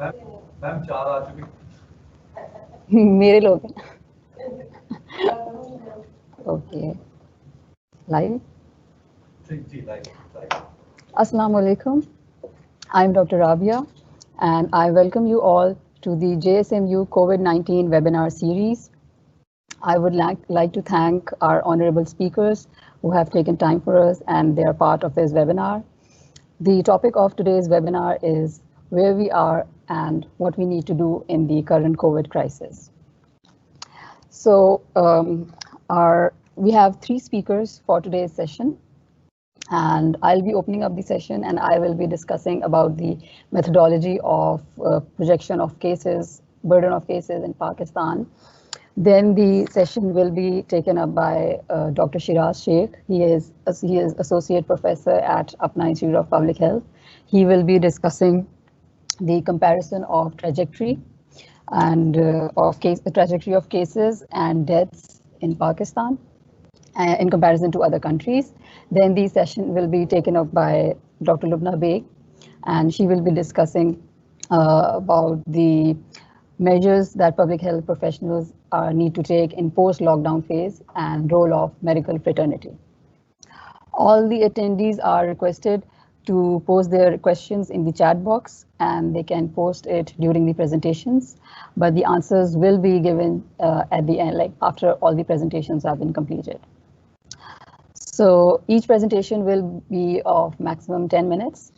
Ma'am चार आ चुके मेरे लोग ओके लाइव जी live Assalamu alaikum. I'm Dr. Rabia and I welcome you all to the JSMU COVID-19 webinar series. I would like to thank our honorable speakers who have taken time for us and they are part of this webinar. The topic of today's webinar is where we are and what we need to do in the current COVID crisis. So we have three speakers for today's session. And I'll be opening up the session and I will be discussing about the methodology of projection of cases, burden of cases in Pakistan. Then the session will be taken up by Dr. Shiraz Sheikh. He is Associate Professor at Apna Institute of Public Health. He will be discussing the comparison of trajectory and the trajectory of cases and deaths in Pakistan in comparison to other countries. Then the session will be taken up by Dr. Lubna Beg, and she will be discussing about the measures that public health professionals need to take in post-lockdown phase and role of medical fraternity. All the attendees are requested to post their questions in the chat box and they can post it during the presentations, but the answers will be given at the end, like after all the presentations have been completed. So each presentation will be of maximum 10 minutes.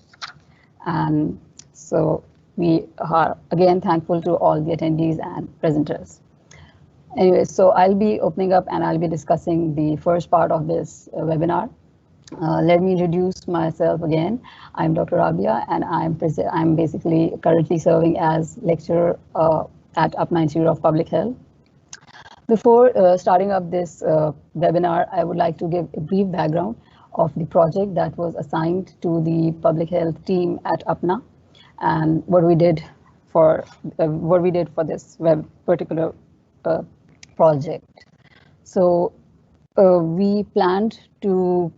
And so we are again thankful to all the attendees and presenters. Anyway, so I'll be opening up and I'll be discussing the first part of this webinar. Let me introduce myself again. I'm Dr. Rabia and I'm basically currently serving as lecturer at Apna Institute of Public Health. Before starting up this webinar, I would like to give a brief background of the project that was assigned to the public health team at APNA and what we did for this particular project. So we planned to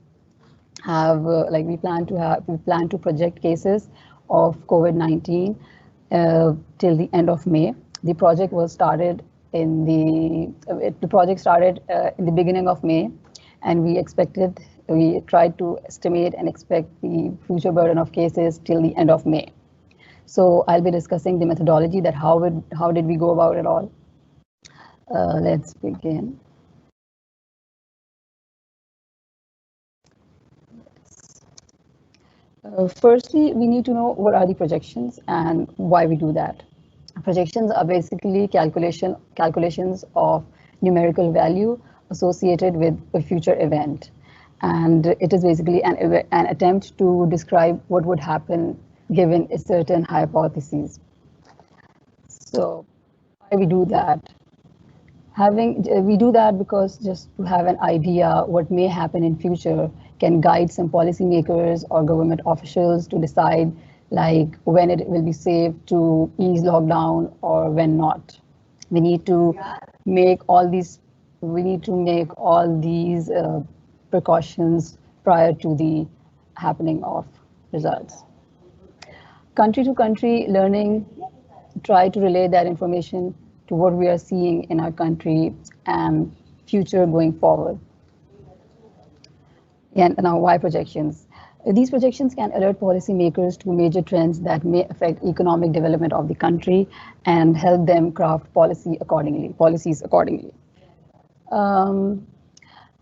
have we plan to project cases of COVID-19 till the end of May. The project was started in the project started in the beginning of May, and we tried to estimate and expect the future burden of cases till the end of May. So I'll be discussing the methodology that how did we go about it all. Let's begin. Firstly, we need to know what are the projections and why we do that. Projections are basically calculations of numerical value associated with a future event. And it is basically an attempt to describe what would happen given a certain hypothesis. So why we do that? We do that because just to have an idea what may happen in future can guide some policymakers or government officials to decide like when it will be safe to ease lockdown or when not. We need to make all these precautions prior to the happening of results. Country to country learning, try to relay that information to what we are seeing in our country and future going forward. And now why projections? These projections can alert policymakers to major trends that may affect economic development of the country and help them craft policies accordingly.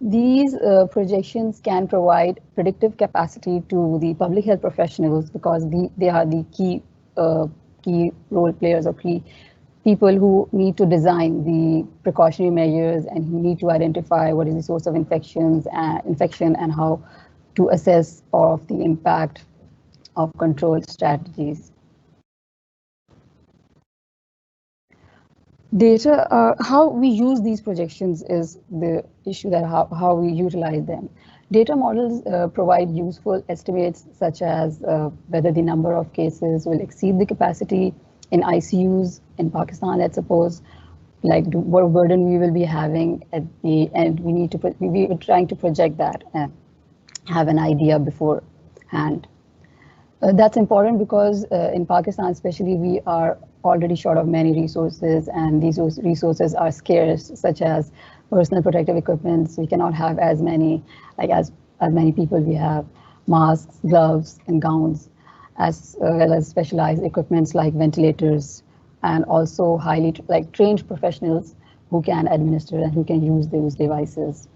These projections can provide predictive capacity to the public health professionals because they are the key role players or key people who need to design the precautionary measures and who need to identify what is the source of infection and how to assess of the impact of control strategies. Data, how we use these projections is the issue, that how we utilize them. Data models provide useful estimates such as whether the number of cases will exceed the capacity in ICUs in Pakistan, let's suppose, like what burden we will be having at the end. We were trying to project that and have an idea beforehand. That's important because in Pakistan especially, we are already short of many resources, and these resources are scarce, such as personal protective equipments. We cannot have as many, like as many people we have, masks, gloves, and gowns, as well as specialized equipments like ventilators, and also highly trained professionals who can administer and who can use those devices.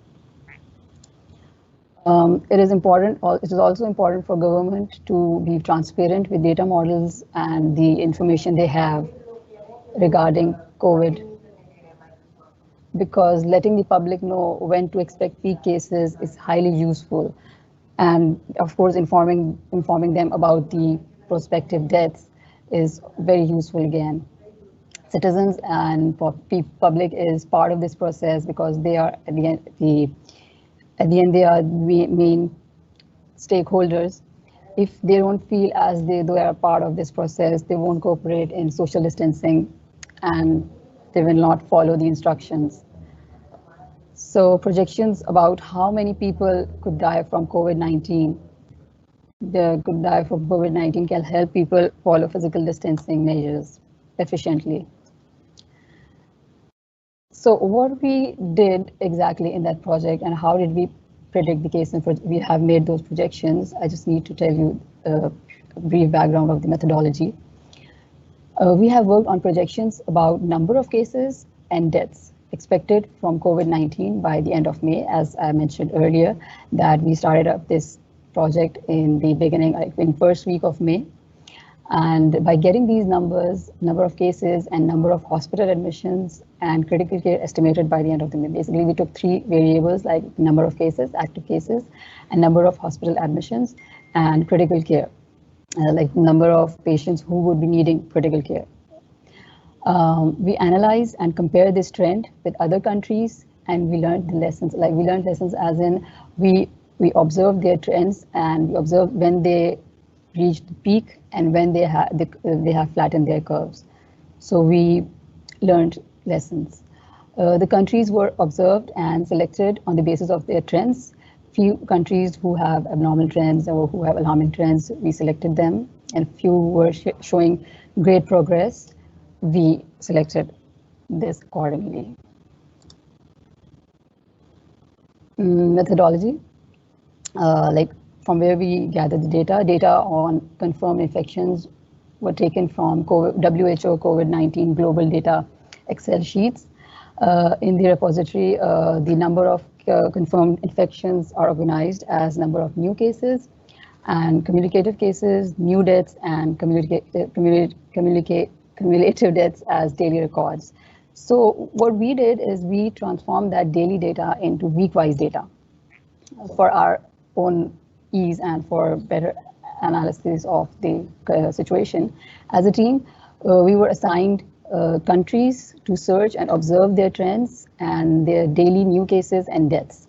It is important. It is also important for government to be transparent with data models and the information they have regarding COVID, because letting the public know when to expect peak cases is highly useful, and of course, informing them about the prospective deaths is very useful again. Citizens and public is part of this process because they are at the end they are the main stakeholders. If they don't feel as they are part of this process, they won't cooperate in social distancing, and they will not follow the instructions. So projections about how many people could die from COVID-19, could die from COVID-19 can help people follow physical distancing measures efficiently. So what we did exactly in that project and how did we predict the case, and we have made those projections. I just need to tell you a brief background of the methodology. We have worked on projections about number of cases and deaths expected from COVID-19 by the end of May, as I mentioned earlier, that we started up this project in the beginning, like in first week of May. And by getting these numbers, number of cases and number of hospital admissions and critical care estimated by the end of the May, basically we took three variables like number of cases, active cases, and number of hospital admissions and critical care, like number of patients who would be needing critical care. We analyzed and compared this trend with other countries, and we learned the lessons. Like we learned lessons as in we observed their trends, and we observed when they reached the peak and when they have flattened their curves. So we learned lessons. The countries were observed and selected on the basis of their trends. Few countries who have abnormal trends or who have alarming trends, we selected them, and few were showing great progress. We selected this accordingly. Methodology, like from where we gathered the data on confirmed infections were taken from WHO COVID-19 global data Excel sheets. In the repository, the number of confirmed infections are organized as number of new cases and communicative cases, new deaths, and cumulative deaths as daily records. So what we did is we transformed that daily data into week-wise data for our own ease and for better analysis of the situation. As a team, we were assigned countries to search and observe their trends and their daily new cases and deaths.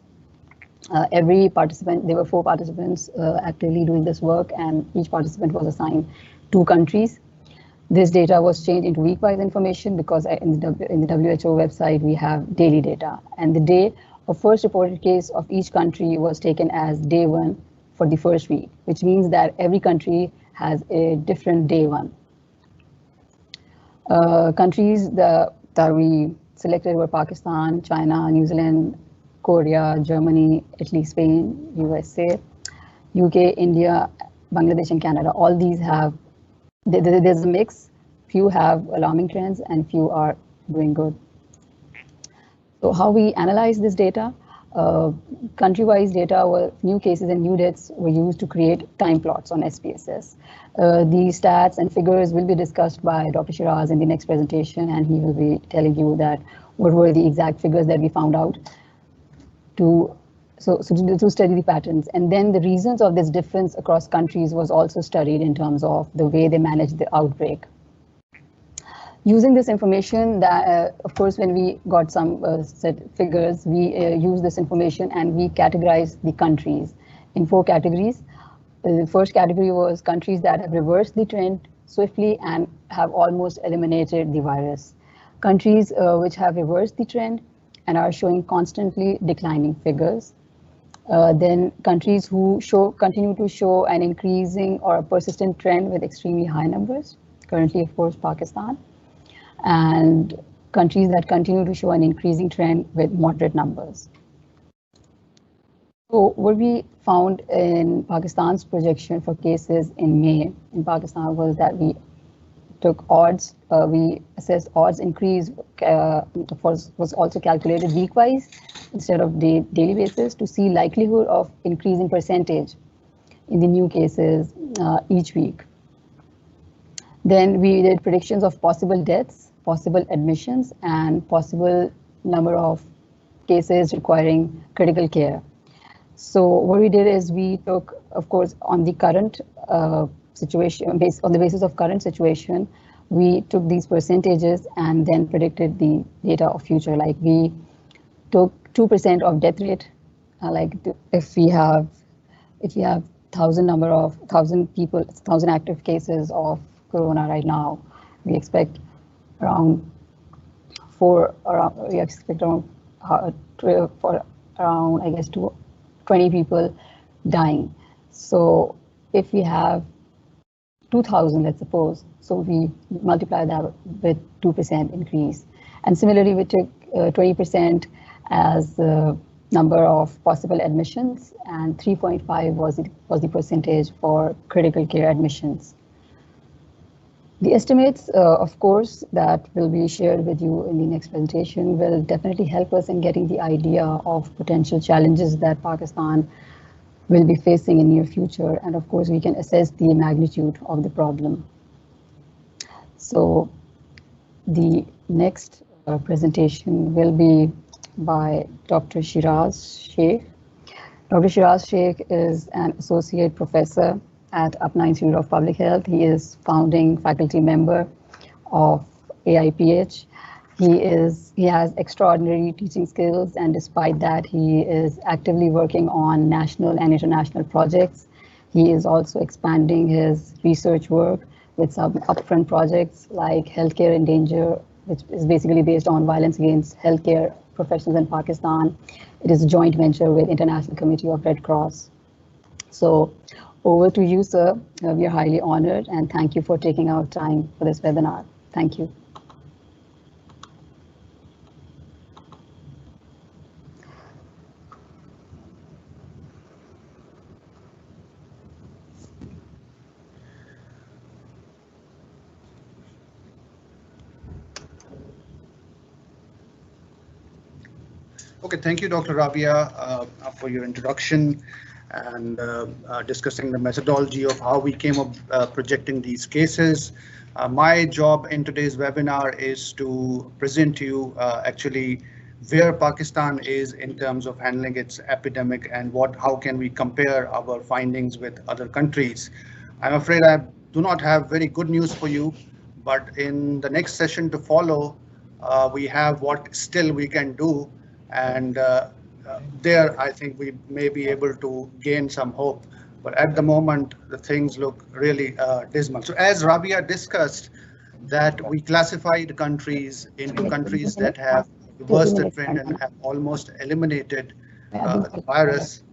Every participant, there were 4 participants actively doing this work, and each participant was assigned 2 countries. This data was changed into week-wise information because in the WHO website, we have daily data. And the day of first reported case of each country was taken as day 1 for the first week, which means that every country has a different day 1. Countries that we selected were Pakistan, China, New Zealand, Korea, Germany, Italy, Spain, USA, UK, India, Bangladesh, and Canada. All these have, there's a mix. Few have alarming trends and few are doing good. So how we analyze this data? Country-wise data were new cases and new deaths were used to create time plots on SPSS. The stats and figures will be discussed by Dr. Shiraz in the next presentation, and he will be telling you that what were the exact figures that we found out to study the patterns. And then the reasons of this difference across countries was also studied in terms of the way they managed the outbreak. Using this information, that of course, when we got some set figures, we used this information and we categorized the countries in 4 categories. The first category was countries that have reversed the trend swiftly and have almost eliminated the virus. Countries which have reversed the trend and are showing constantly declining figures. Then countries who continue to show an increasing or a persistent trend with extremely high numbers. Currently, of course, Pakistan. And countries that continue to show an increasing trend with moderate numbers. So what we found in Pakistan's projection for cases in May in Pakistan was that we took odds, we assessed odds increase was also calculated week-wise instead of daily basis to see likelihood of increasing percentage in the new cases each week. Then we did predictions of possible deaths, possible admissions, and possible number of cases requiring critical care. So what we did is we took, of course, on the current situation, on the basis of current situation, we took these percentages and then predicted the data of future. Like we took 2% of death rate. Like if we have 1,000 people, 1,000 active cases of corona right now, we expect around I guess 20 people dying. So if we have 2,000, let's suppose, so we multiply that with 2% increase. And similarly, we took 20% as the number of possible admissions, and 3.5 was the percentage for critical care admissions. The estimates, of course, that will be shared with you in the next presentation will definitely help us in getting the idea of potential challenges that Pakistan will be facing in near future. And of course, we can assess the magnitude of the problem. So the next presentation will be by Dr. Shiraz Sheikh. Dr. Shiraz Sheikh is an associate professor at Apna Institute of Public Health. He is founding faculty member of AIPH. He has extraordinary teaching skills, and despite that, he is actively working on national and international projects. He is also expanding his research work with some upfront projects like Healthcare in Danger, which is basically based on violence against healthcare professionals in Pakistan. It is a joint venture with International Committee of Red Cross. So over to you, sir. We are highly honored, and thank you for taking our time for this webinar. Thank you. Okay, thank you, Dr. Rabia, for your introduction and discussing the methodology of how we came up projecting these cases. My job in today's webinar is to present to you actually where Pakistan is in terms of handling its epidemic and how can we compare our findings with other countries. I'm afraid I do not have very good news for you, but in the next session to follow, we have what still we can do. And there, I think we may be able to gain some hope. But at the moment, the things look really dismal. So as Rabia discussed, that we classified countries into countries that have reversed the trend and have almost eliminated the virus.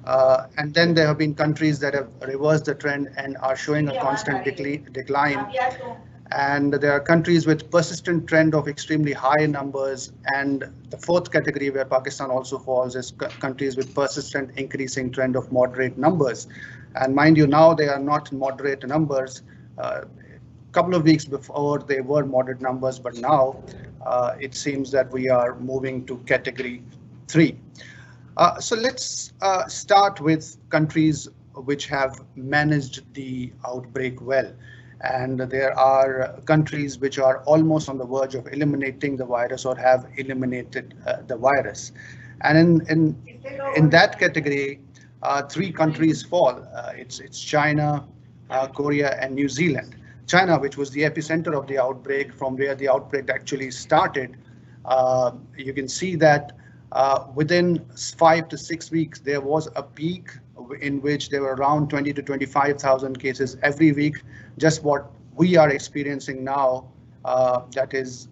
And then there have been countries that have reversed the trend and are showing a constant decline. And there are countries with persistent trend of extremely high numbers. And the fourth category where Pakistan also falls is countries with persistent increasing trend of moderate numbers. And mind you, now they are not moderate numbers. A couple of weeks before they were moderate numbers, but now it seems that we are moving to category 3. So let's start with countries which have managed the outbreak well. And there are countries which are almost on the verge of eliminating the virus or have eliminated the virus. And in that category, 3 countries fall. It's China, Korea, and New Zealand. China, which was the epicenter of the outbreak, from where the outbreak actually started, you can see that within 5 to 6 weeks, there was a peak in which there were around 20 to 25,000 cases every week. Just what we are experiencing now, that is,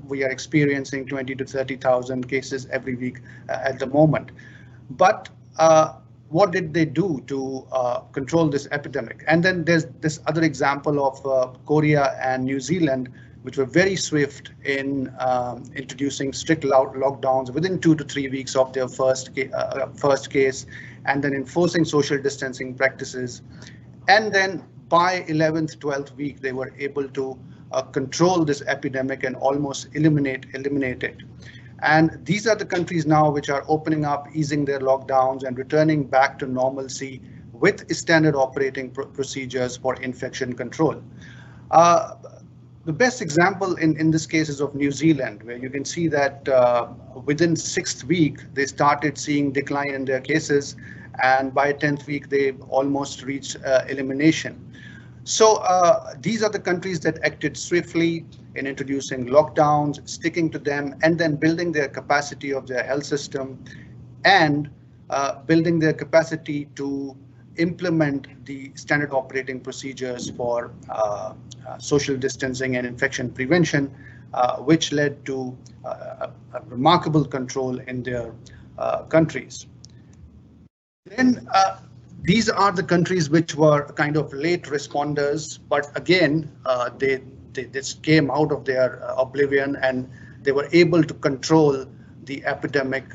we are experiencing 20 to 30,000 cases every week at the moment. But what did they do to control this epidemic? And then there's this other example of Korea and New Zealand, which were very swift in introducing strict lockdowns within 2 to 3 weeks of their first case, and then enforcing social distancing practices. And then by 11th, 12th week, they were able to control this epidemic and almost eliminate it. And these are the countries now which are opening up, easing their lockdowns and returning back to normalcy with standard operating procedures for infection control. The best example in this case is of New Zealand, where you can see that within 6th week, they started seeing decline in their cases, and by 10th week, they almost reached elimination. So these are the countries that acted swiftly in introducing lockdowns, sticking to them, and then building their capacity of their health system and building their capacity to implement the standard operating procedures for social distancing and infection prevention, which led to a remarkable control in their countries. Then these are the countries which were kind of late responders, but again, they just came out of their oblivion and they were able to control the epidemic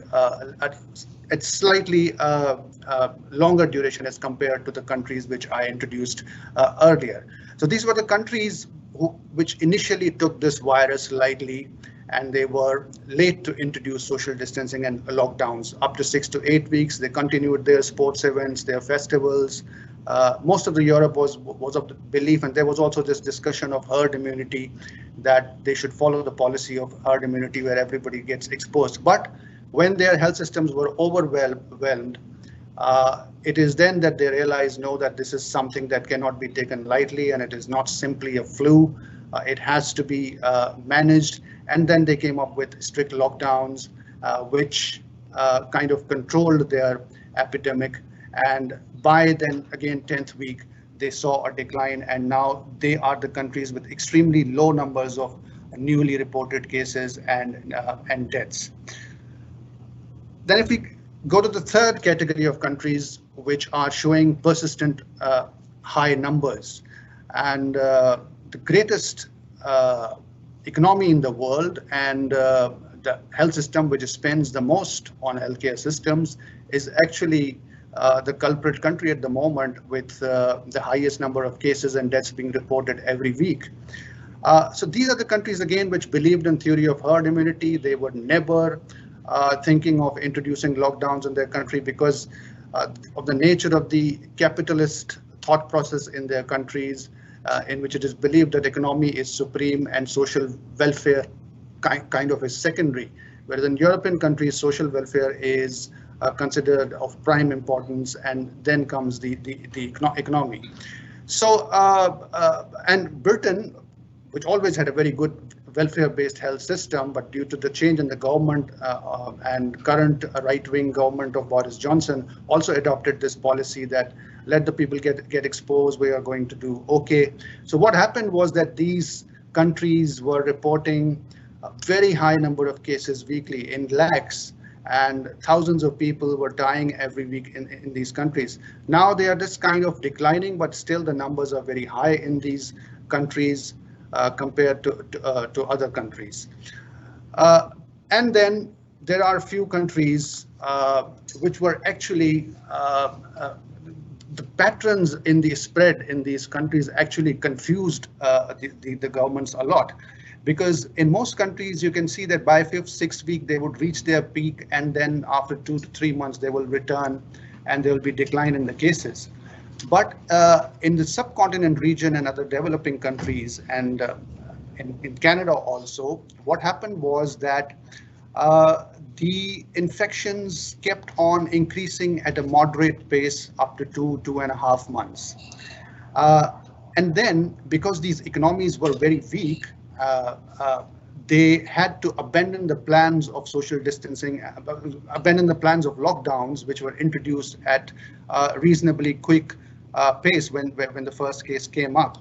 at slightly longer duration as compared to the countries which I introduced earlier. So these were the countries which initially took this virus lightly, and they were late to introduce social distancing and lockdowns. Up to 6 to 8 weeks, they continued their sports events, their festivals. Most of the Europe was of the belief, and there was also this discussion of herd immunity, that they should follow the policy of herd immunity where everybody gets exposed. But when their health systems were overwhelmed, it is then that they realized, no, that this is something that cannot be taken lightly, and it is not simply a flu. It has to be managed. And then they came up with strict lockdowns, which kind of controlled their epidemic. And by then, again, 10th week, they saw a decline, and now they are the countries with extremely low numbers of newly reported cases and deaths. Then if we go to the third category of countries which are showing persistent high numbers, and the greatest economy in the world and the health system which spends the most on healthcare systems is actually the culprit country at the moment, with the highest number of cases and deaths being reported every week. So these are the countries, again, which believed in theory of herd immunity. They were never thinking of introducing lockdowns in their country because of the nature of the capitalist thought process in their countries, in which it is believed that economy is supreme and social welfare kind of is secondary, whereas in European countries, social welfare is considered of prime importance, and then comes the economy. So, and Britain, which always had a very good welfare-based health system, but due to the change in the government and current right-wing government of Boris Johnson, also adopted this policy that let the people get exposed, we are going to do okay. So what happened was that these countries were reporting a very high number of cases weekly in lakhs, and thousands of people were dying every week in these countries. Now they are just kind of declining, but still the numbers are very high in these countries compared to other countries. And then there are a few countries which were actually the patterns in the spread in these countries actually confused the governments a lot. Because in most countries, you can see that by 5th, 6th week, they would reach their peak, and then after 2 to 3 months, they will return and there will be decline in the cases. But in the subcontinent region and other developing countries, and in Canada also, what happened was that the infections kept on increasing at a moderate pace up to 2.5 months. And then, because these economies were very weak, they had to abandon the plans of social distancing, abandon the plans of lockdowns, which were introduced at a reasonably quick pace when the first case came up.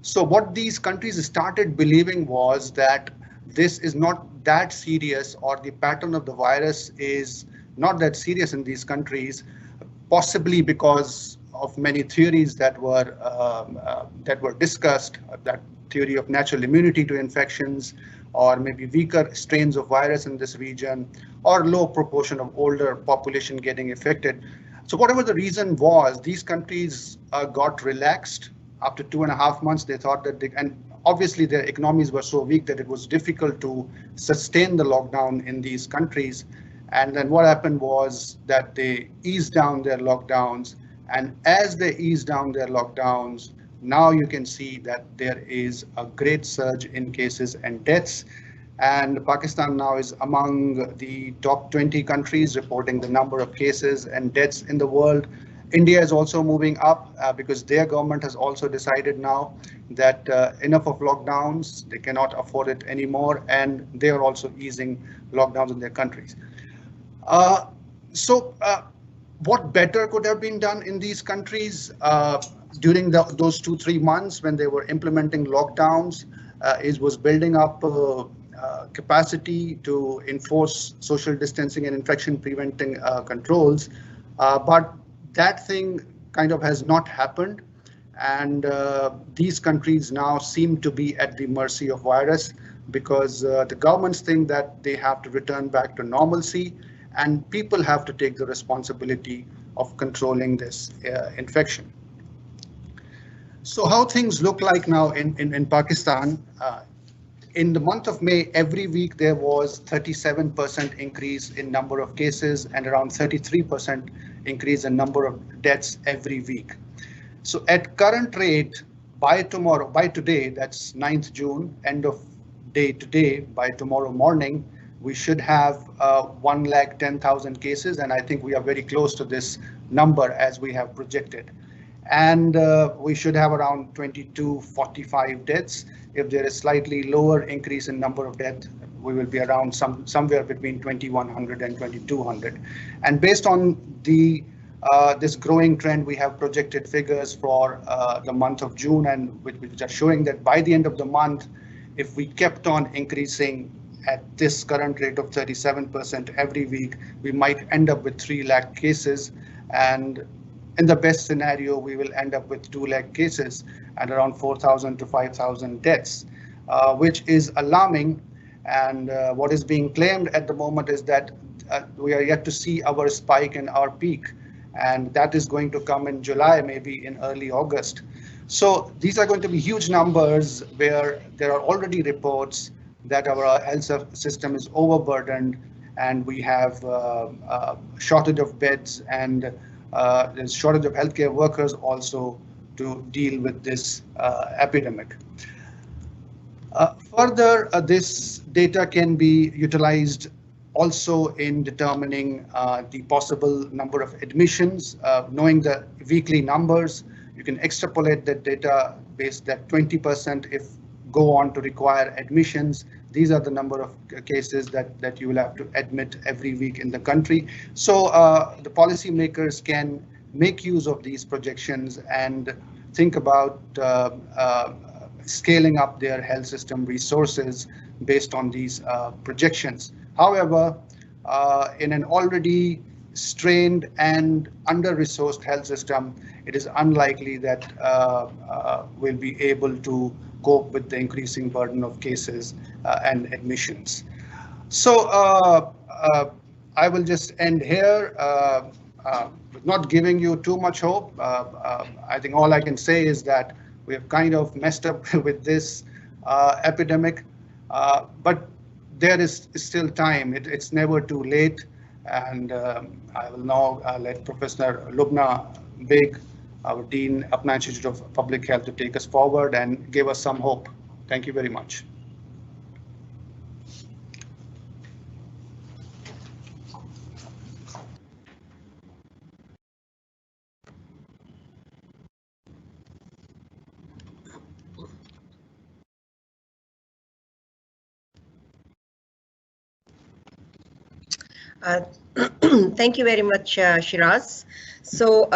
So what these countries started believing was that this is not that serious, or the pattern of the virus is not that serious in these countries. possibly because of many theories that were discussed, that theory of natural immunity to infections, or maybe weaker strains of virus in this region, or low proportion of older population getting affected. So whatever the reason was, these countries got relaxed after 2.5 months. They thought that and obviously their economies were so weak that it was difficult to sustain the lockdown in these countries. And then what happened was that they eased down their lockdowns. And as they eased down their lockdowns, now you can see that there is a great surge in cases and deaths. And Pakistan now is among the top 20 countries reporting the number of cases and deaths in the world. India is also moving up because their government has also decided now that enough of lockdowns, they cannot afford it anymore, and they are also easing lockdowns in their countries. What better could have been done in these countries during those 2-3 months when they were implementing lockdowns was building up capacity to enforce social distancing and infection preventing controls. But that thing kind of has not happened. And these countries now seem to be at the mercy of virus because the governments think that they have to return back to normalcy, and people have to take the responsibility of controlling this infection. So how things look like now in Pakistan, in the month of May, every week there was 37% increase in number of cases and around 33% increase in number of deaths every week. So at current rate, by today, that's 9th June, end of day today, by tomorrow morning, we should have 110,000 cases, and I think we are very close to this number as we have projected. And we should have around 2245 deaths. If there is slightly lower increase in number of deaths, we will be around somewhere between 2100 and 2200. And based on the this growing trend, we have projected figures for the month of June, and which are showing that by the end of the month, if we kept on increasing at this current rate of 37% every week, we might end up with 3 lakh cases. And in the best scenario, we will end up with 2 lakh cases and around 4,000 to 5,000 deaths, which is alarming. And what is being claimed at the moment is that we are yet to see our spike and our peak. And that is going to come in July, maybe in early August. So these are going to be huge numbers where there are already reports that our health system is overburdened, and we have shortage of beds, and there's shortage of healthcare workers also to deal with this epidemic. Further, this data can be utilized also in determining the possible number of admissions. Knowing the weekly numbers, you can extrapolate that data based that 20% if go on to require admissions. These are the number of cases that you will have to admit every week in the country. So the policymakers can make use of these projections and think about scaling up their health system resources based on these projections. However, in an already strained and under-resourced health system, it is unlikely that we'll be able to cope with the increasing burden of cases and admissions. So I will just end here, not giving you too much hope. I think all I can say is that we have kind of messed up with this epidemic, but there is still time. It's never too late. And I will now let Professor Lubna Beg, our Dean, Apna Institute of Public Health, to take us forward and give us some hope. Thank you very much. Thank you very much, Shiraz. So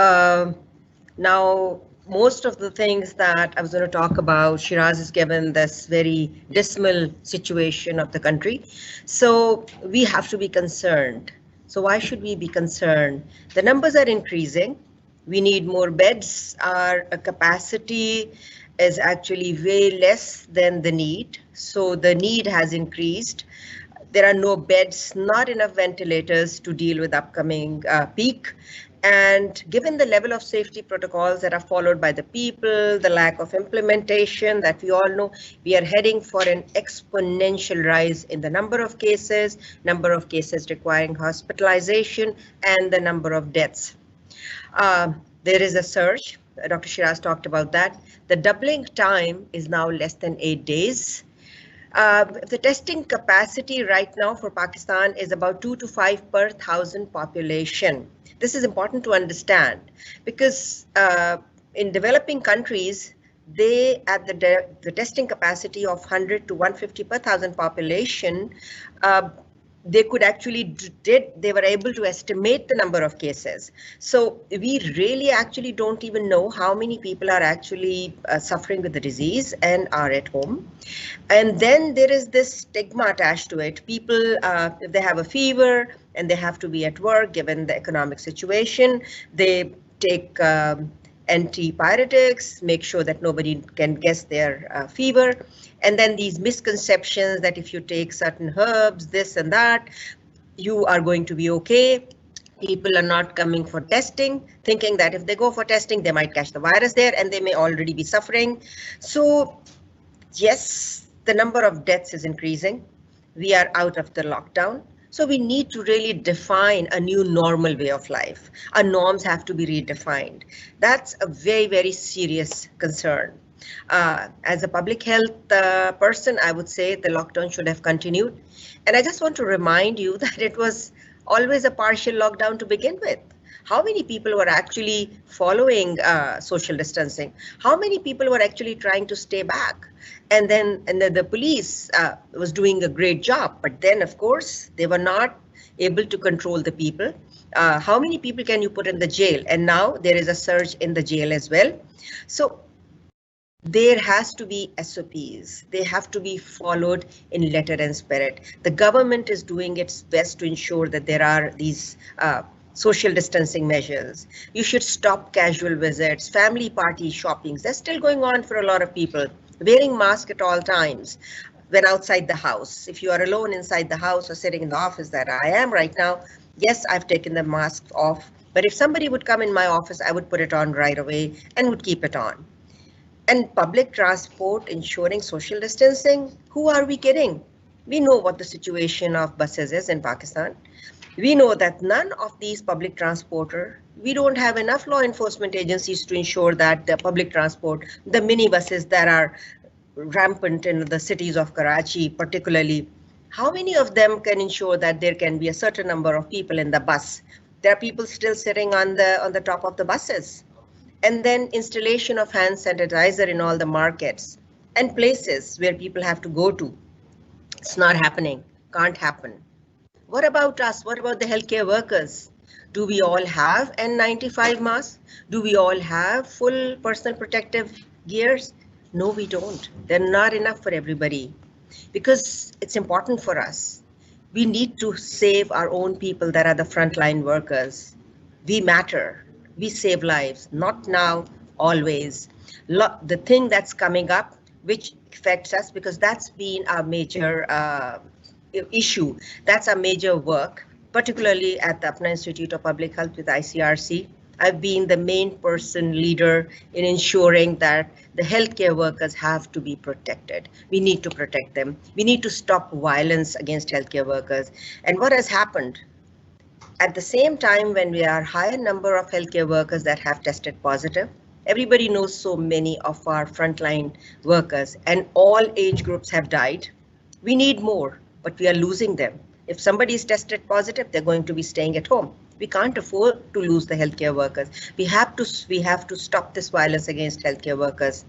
now most of the things that I was going to talk about, Shiraz has given this very dismal situation of the country. So we have to be concerned. So why should we be concerned? The numbers are increasing. We need more beds. Our capacity is actually way less than the need. So the need has increased. There are no beds, not enough ventilators to deal with upcoming peak. And given the level of safety protocols that are followed by the people, the lack of implementation that we all know, we are heading for an exponential rise in the number of cases requiring hospitalization, and the number of deaths. There is a surge. Dr. Shiraz talked about that. The doubling time is now less than 8 days. The testing capacity right now for Pakistan is about 2 to 5 per 1,000 population. This is important to understand because in developing countries, they at the testing capacity of 100 to 150 per 1,000 population, they could actually they were able to estimate the number of cases. So we really actually don't even know how many people are actually suffering with the disease and are at home. And then there is this stigma attached to it. People, if they have a fever and they have to be at work, given the economic situation, they take antipyretics, make sure that nobody can guess their fever. And then these misconceptions that if you take certain herbs, this and that, you are going to be okay. People are not coming for testing, thinking that if they go for testing, they might catch the virus there and they may already be suffering. So yes, the number of deaths is increasing. We are out of the lockdown. So we need to really define a new normal way of life. Our norms have to be redefined. That's a very, very serious concern. As a public health person, I would say the lockdown should have continued. And I just want to remind you that it was always a partial lockdown to begin with. How many people were actually following social distancing? How many people were actually trying to stay back? And then the police was doing a great job. But then, of course, they were not able to control the people. How many people can you put in the jail? And now there is a surge in the jail as well. So there has to be SOPs. They have to be followed in letter and spirit. The government is doing its best to ensure that there are these social distancing measures. You should stop casual visits, family party shoppings. They're still going on for a lot of people. Wearing masks at all times when outside the house. If you are alone inside the house or sitting in the office that I am right now, yes, I've taken the mask off. But if somebody would come in my office, I would put it on right away and would keep it on. And public transport ensuring social distancing, who are we kidding? We know what the situation of buses is in Pakistan. We know that none of these public transporter, we don't have enough law enforcement agencies to ensure that the public transport, the minibuses that are rampant in the cities of Karachi particularly, how many of them can ensure that there can be a certain number of people in the bus? There are people still sitting on the top of the buses. And then installation of hand sanitizer in all the markets and places where people have to go to. It's not happening, can't happen. What about us? What about the healthcare workers? Do we all have N95 masks? Do we all have full personal protective gears? No, we don't. They're not enough for everybody because it's important for us. We need to save our own people that are the frontline workers. We matter. We save lives, not now, always. The thing that's coming up, which affects us, because that's been our major issue. That's our major work, particularly at the Apna Institute of Public Health with ICRC. I've been the main person leader in ensuring that the healthcare workers have to be protected. We need to protect them. We need to stop violence against healthcare workers. And what has happened? At the same time, when we are higher number of healthcare workers that have tested positive, everybody knows so many of our frontline workers and all age groups have died. We need more, but we are losing them. If somebody is tested positive, they're going to be staying at home. We can't afford to lose the healthcare workers. We have to stop this violence against healthcare workers.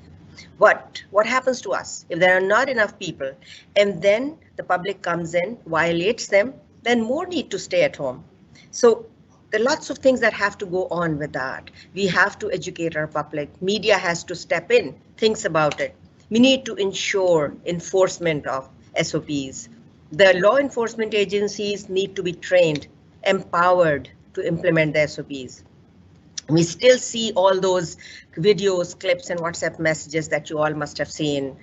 What happens to us if there are not enough people and then the public comes in, violates them, then more need to stay at home. So there are lots of things that have to go on with that. We have to educate our public. Media has to step in, thinks about it. We need to ensure enforcement of SOPs. The law enforcement agencies need to be trained empowered to implement the SOPs. We still see all those videos, clips, and WhatsApp messages that you all must have seen.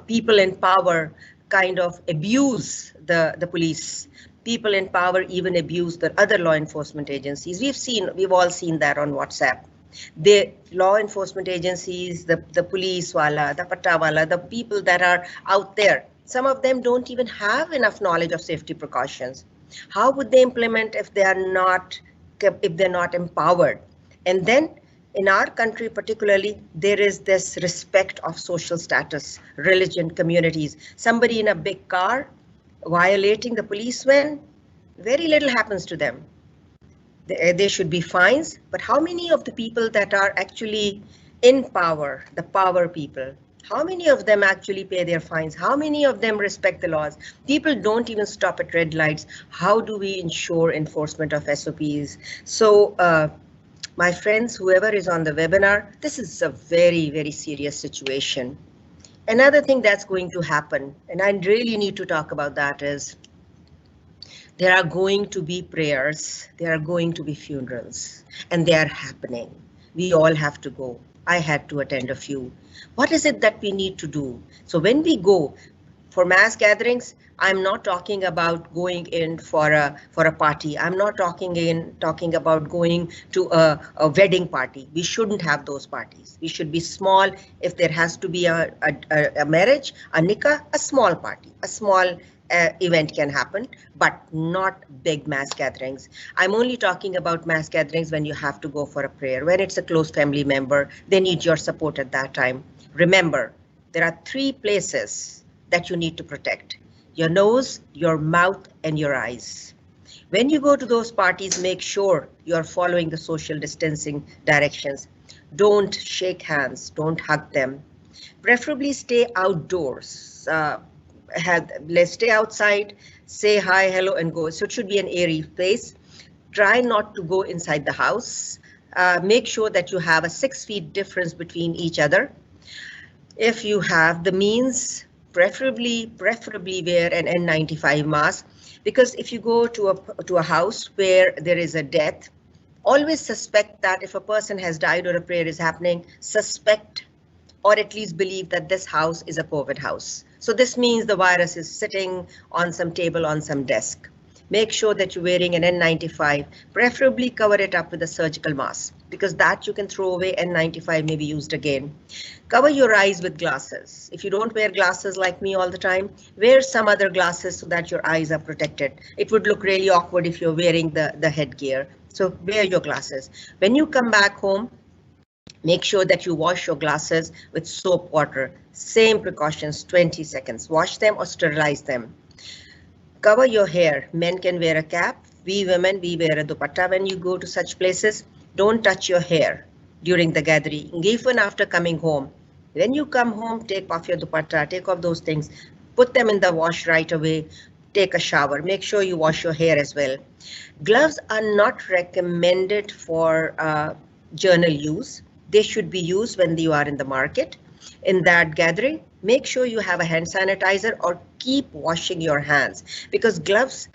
People in power kind of abuse the police. People in power even abuse the other law enforcement agencies. We've all seen that on WhatsApp. The law enforcement agencies, the police wala, the patta wala, the people that are out there, some of them don't even have enough knowledge of safety precautions. How would they implement if they're not empowered? And then in our country particularly, there is this respect of social status, religion, communities. Somebody in a big car violating the policeman, very little happens to them. There should be fines, but how many of the people that are actually in power, the power people, how many of them actually pay their fines? How many of them respect the laws? People don't even stop at red lights. How do we ensure enforcement of SOPs? So, my friends, whoever is on the webinar, this is a very, very serious situation. Another thing that's going to happen, and I really need to talk about that, is there are going to be prayers, there are going to be funerals, and they are happening. We all have to go. I had to attend a few. What is it that we need to do? So when we go for mass gatherings, I'm not talking about going in for a party. I'm not talking about going to a wedding party. We shouldn't have those parties. We should be small. If there has to be a marriage, a nikah, a small party, a small event can happen, but not big mass gatherings. I'm only talking about mass gatherings when you have to go for a prayer. When it's a close family member, they need your support at that time. Remember, there are 3 places that you need to protect: your nose, your mouth, and your eyes. When you go to those parties, make sure you're following the social distancing directions. Don't shake hands, don't hug them. Preferably stay outdoors. Let's stay outside, say hi, hello, and go. So it should be an airy place. Try not to go inside the house. Make sure that you have a 6 feet difference between each other. If you have the means, preferably wear an N95 mask, because if you go to a house where there is a death, always suspect that if a person has died or a prayer is happening, suspect or at least believe that this house is a COVID house. So this means the virus is sitting on some table, on some desk. Make sure that you're wearing an N95, preferably cover it up with a surgical mask, because that you can throw away. N95 may be used again. Cover your eyes with glasses. If you don't wear glasses like me all the time, wear some other glasses so that your eyes are protected. It would look really awkward if you're wearing the headgear. So wear your glasses. When you come back home, make sure that you wash your glasses with soap water. Same precautions, 20 seconds. Wash them or sterilize them. Cover your hair. Men can wear a cap. We women, we wear a dupatta when you go to such places. Don't touch your hair during the gathering, even after coming home. When you come home, take off your dupatta, take off those things, put them in the wash right away, take a shower. Make sure you wash your hair as well. Gloves are not recommended for journal use. They should be used when you are in the market. In that gathering, make sure you have a hand sanitizer or keep washing your hands, because gloves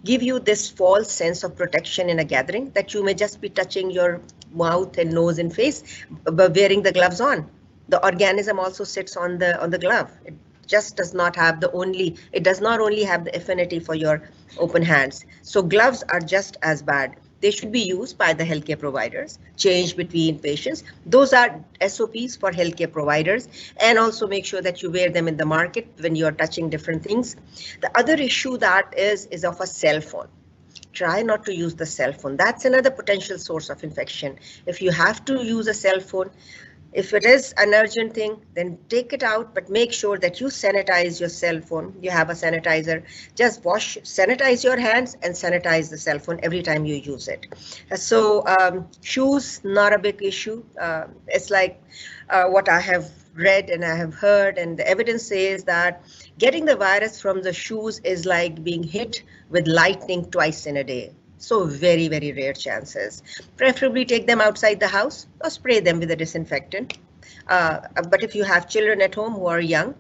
give you this false sense of protection in a gathering that you may just be touching your mouth and nose and face by wearing the gloves on. The organism also sits on the glove. It just does not have it does not only have the affinity for your open hands. So gloves are just as bad. They should be used by the healthcare providers, change between patients. Those are SOPs for healthcare providers, and also make sure that you wear them in the market when you are touching different things. The other issue that is of a cell phone. Try not to use the cell phone. That's another potential source of infection. If you have to use a cell phone, if it is an urgent thing, then take it out, but make sure that you sanitize your cell phone. You have a sanitizer. Just sanitize your hands and sanitize the cell phone every time you use it. So shoes, not a big issue. It's like what I have read and I have heard, and the evidence says that getting the virus from the shoes is like being hit with lightning twice in a day. So very, very rare chances. Preferably take them outside the house or spray them with a disinfectant. But if you have children at home who are young,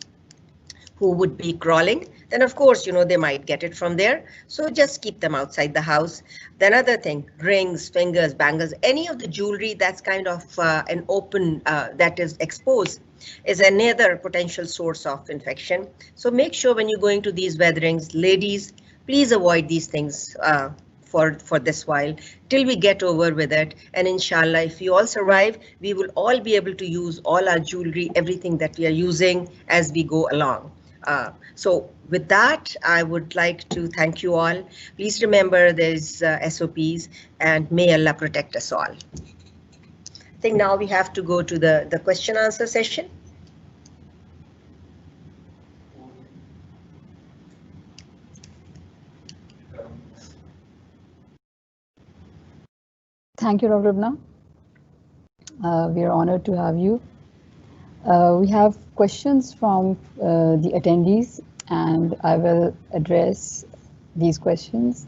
who would be crawling, then of course, they might get it from there. So just keep them outside the house. Then other thing, rings, fingers, bangles, any of the jewelry that's kind of an open, that is exposed, is another potential source of infection. So make sure when you're going to these weatherings, ladies, please avoid these things for this while till we get over with it. And inshallah, if we all survive, we will all be able to use all our jewelry, everything that we are using as we go along. So with that, I would like to thank you all. Please remember there's SOPs, and may Allah protect us all. I think now we have to go to the question answer session. Thank you, Dr. Lubna. We are honored to have you. We have questions from the attendees, and I will address these questions.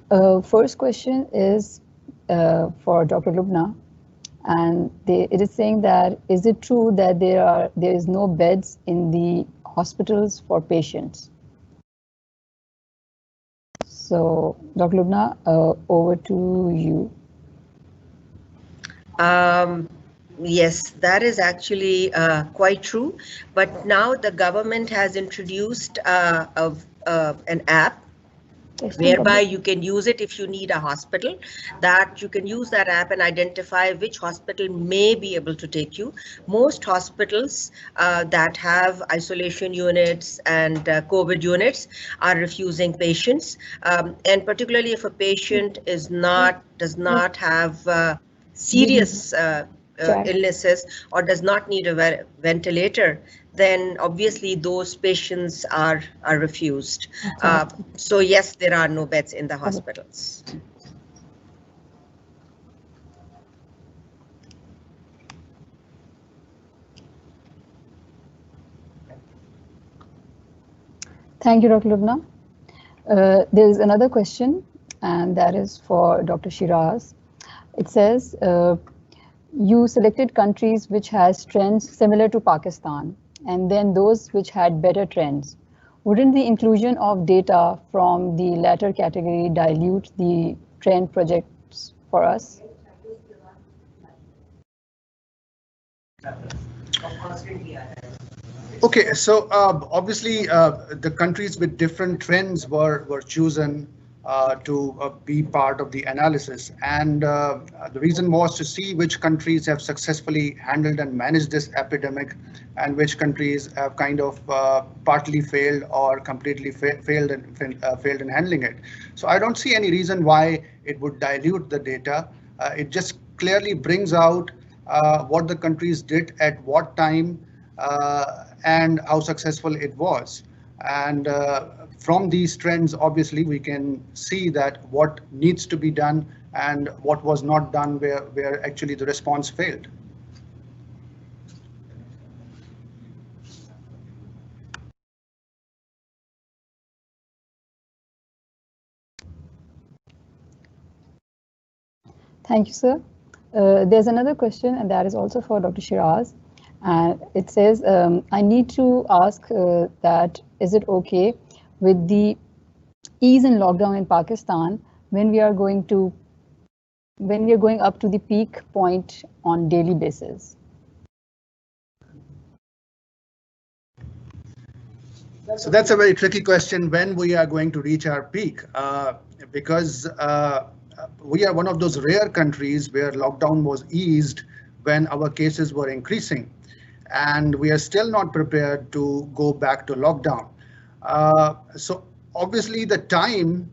First question is for Dr. Lubna, and it is saying that, is it true that there is no beds in the hospitals for patients? So, Dr. Lubna, over to you. Yes, that is actually quite true. But now the government has introduced an app whereby you can use it if you need a hospital, that you can use that app and identify which hospital may be able to take you. Most hospitals that have isolation units and COVID units are refusing patients, and particularly if a patient does not have serious illnesses or does not need a ventilator, then obviously those patients are refused. So yes, there are no beds in the hospitals. Thank you, Dr. Lubna. There is another question, and that is for Dr. Shiraz. It says, you selected countries which has trends similar to Pakistan, and then those which had better trends. Wouldn't the inclusion of data from the latter category dilute the trend projects for us? Okay, so obviously the countries with different trends were chosen to be part of the analysis, and the reason was to see which countries have successfully handled and managed this epidemic, and which countries have kind of partly failed or completely failed in handling it. So I don't see any reason why it would dilute the data. It just clearly brings out what the countries did at what time and how successful it was. And from these trends, obviously, we can see that what needs to be done and what was not done where actually the response failed. Thank you, sir. There's another question, and that is also for Dr. Shiraz. And it says, I need to ask that, is it okay with the ease in lockdown in Pakistan when we are going up to the peak point on daily basis? So that's a very tricky question, when we are going to reach our peak, because we are one of those rare countries where lockdown was eased when our cases were increasing, and we are still not prepared to go back to lockdown. So obviously the time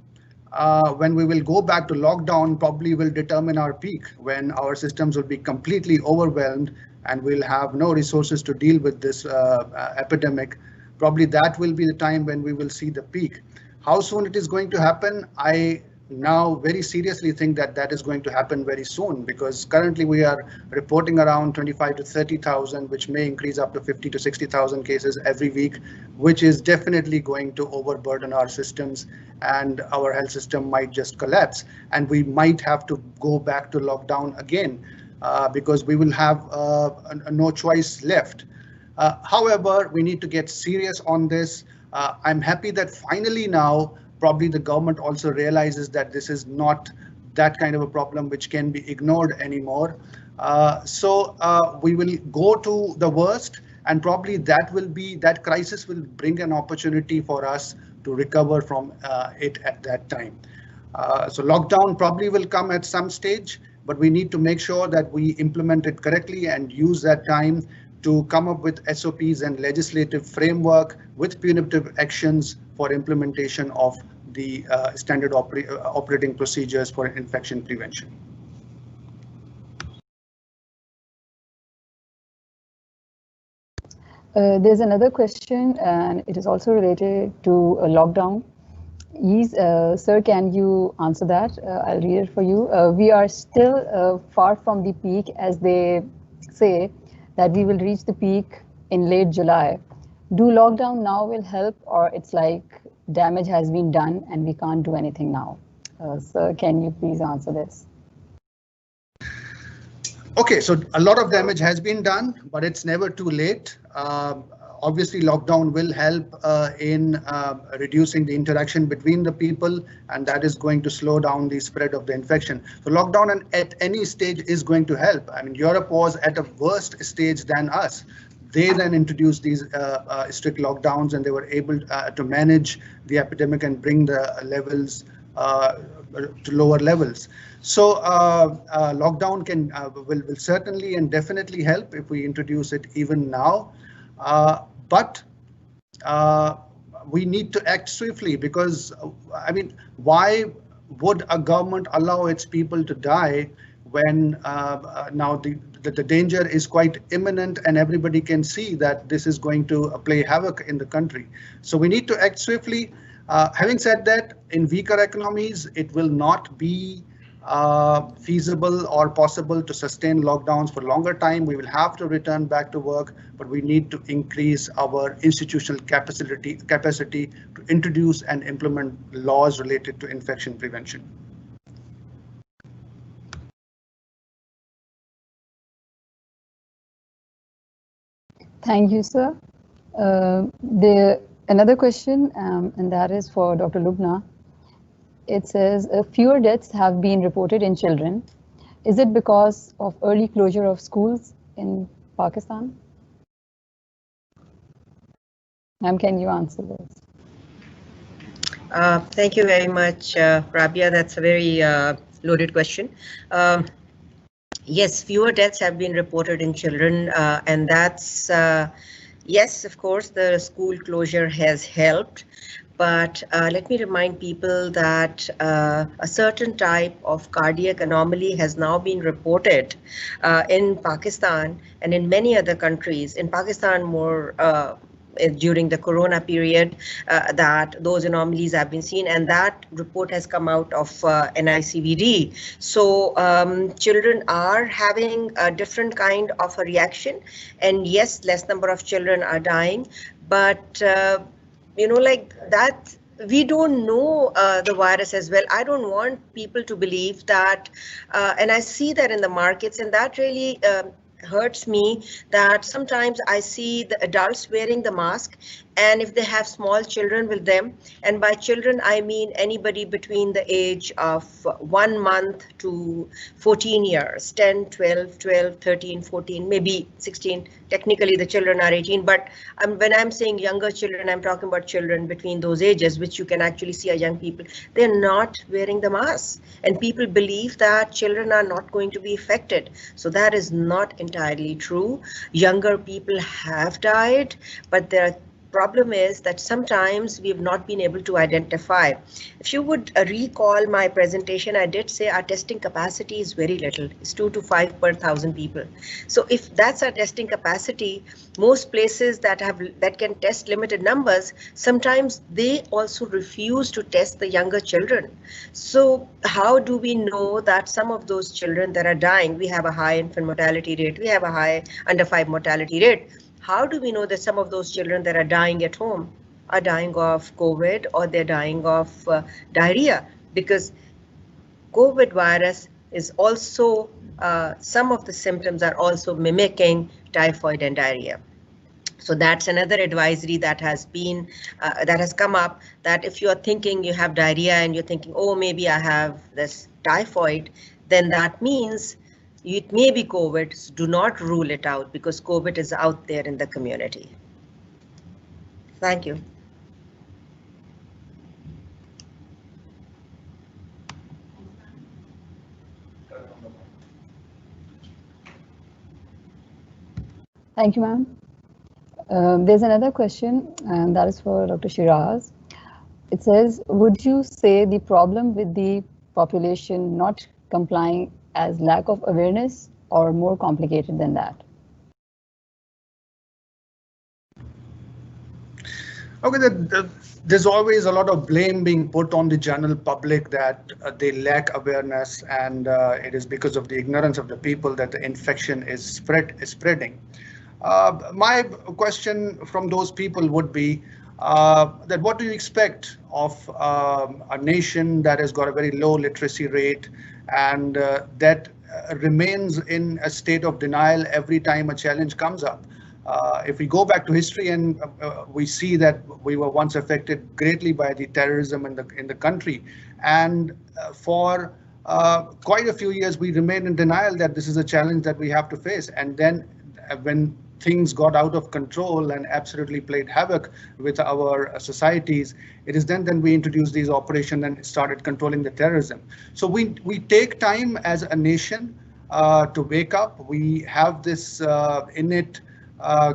when we will go back to lockdown probably will determine our peak, when our systems will be completely overwhelmed and we'll have no resources to deal with this epidemic. Probably that will be the time when we will see the peak. How soon it is going to happen, I now very seriously think that that is going to happen very soon, because currently we are reporting around 25 to 30,000, which may increase up to 50 to 60,000 cases every week, which is definitely going to overburden our systems, and our health system might just collapse, and we might have to go back to lockdown again because we will have no choice left. However, we need to get serious on this. I'm happy that finally now probably the government also realizes that this is not that kind of a problem which can be ignored anymore. So we will go to the worst, and probably that crisis will bring an opportunity for us to recover from it at that time. So lockdown probably will come at some stage, but we need to make sure that we implement it correctly and use that time to come up with SOPs and legislative framework with punitive actions for implementation of the standard operating procedures for infection prevention. There's another question, and it is also related to lockdown. Yes, sir, can you answer that? I'll read it for you. We are still far from the peak, as they say that we will reach the peak in late July. Do lockdown now will help, or it's like damage has been done and we can't do anything now? Sir, can you please answer this? Okay, so a lot of damage has been done, but it's never too late. Obviously, lockdown will help in reducing the interaction between the people, and that is going to slow down the spread of the infection. So lockdown at any stage is going to help. I mean, Europe was at a worse stage than us. They then introduced these strict lockdowns, and they were able to manage the epidemic and bring the levels to lower levels. So lockdown will certainly and definitely help if we introduce it even now. But we need to act swiftly, because I mean, why would a government allow its people to die when now the danger is quite imminent and everybody can see that this is going to play havoc in the country? So we need to act swiftly. Having said that, in weaker economies, it will not be feasible or possible to sustain lockdowns for longer time. We will have to return back to work, but we need to increase our institutional capacity to introduce and implement laws related to infection prevention. Thank you, sir. Another question, and that is for Dr. Lubna. It says fewer deaths have been reported in children. Is it because of early closure of schools in Pakistan? Ma'am, can you answer this? Thank you very much, Rabia. That's a very loaded question. Yes, fewer deaths have been reported in children, and that's, yes, of course, the school closure has helped. But let me remind people that a certain type of cardiac anomaly has now been reported in Pakistan and in many other countries. In Pakistan, more during the corona period, that those anomalies have been seen, and that report has come out of NICVD. So children are having a different kind of a reaction, and yes, less number of children are dying, but you know, like that, we don't know the virus as well. I don't want people to believe that, and I see that in the markets, and that really hurts me, that sometimes I see the adults wearing the mask, and if they have small children with them, and by children I mean anybody between the age of 1 month to 14 years, 10, 12, 13, 14, maybe 16. Technically the children are 18, but when I'm saying younger children, I'm talking about children between those ages, which you can actually see are young people. They're not wearing the mask, and people believe that children are not going to be affected. So that is not entirely true. Younger people have died, but there are problem is that sometimes we have not been able to identify. If you would recall my presentation, I did say our testing capacity is very little. It's 2 to 5 per 1,000 people. So if that's our testing capacity, most places that can test limited numbers, sometimes they also refuse to test the younger children. So how do we know that some of those children that are dying, we have a high infant mortality rate, we have a high under 5 mortality rate. How do we know that some of those children that are dying at home are dying of COVID, or they're dying of diarrhea? Because COVID virus is also, some of the symptoms are also mimicking typhoid and diarrhea. So that's another advisory that has been that has come up, that if you are thinking you have diarrhea and you're thinking, oh, maybe I have this typhoid, then that means it may be COVID. So do not rule it out, because COVID is out there in the community. Thank you. Thank you, ma'am. There's another question, and that is for Dr. Shiraz. It says, would you say the problem with the population not complying as lack of awareness, or more complicated than that? Okay, there's always a lot of blame being put on the general public that they lack awareness, and it is because of the ignorance of the people that the infection is spreading. My question from those people would be that what do you expect of a nation that has got a very low literacy rate and that remains in a state of denial every time a challenge comes up? If we go back to history and we see that we were once affected greatly by the terrorism in the country, and for quite a few years we remained in denial that this is a challenge that we have to face. And then when things got out of control and absolutely played havoc with our societies, it is then we introduced these operations and started controlling the terrorism. So we take time as a nation to wake up. We have this innate